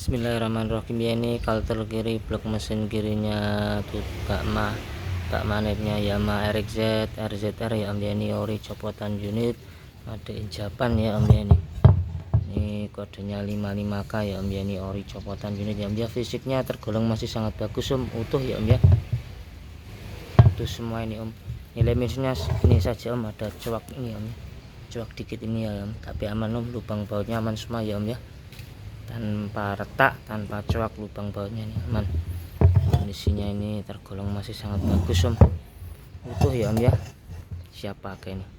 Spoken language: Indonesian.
Bismillahirrahmanirrahim. Ya, ini kalter kiri, blok mesin kirinya tuh bak magnetnya Yamaha RXZ RZR ya om ya. Ini ori copotan unit, ada Japan ya om ya. Ini kodenya 55K ya om ya. Ini ori copotan unit ya om ya. Fisiknya tergolong masih sangat bagus om, utuh ya om ya, utuh semua ini om. Nilai minusnya ini saja om, ada cuak ini om ya, cuak dikit ini ya om, tapi aman om. Lubang bautnya aman semua ya om ya, tanpa retak, tanpa cuak, lubang bautnya ini aman. Kondisinya ini tergolong masih sangat bagus om, utuh ya om ya, siap pakai nih.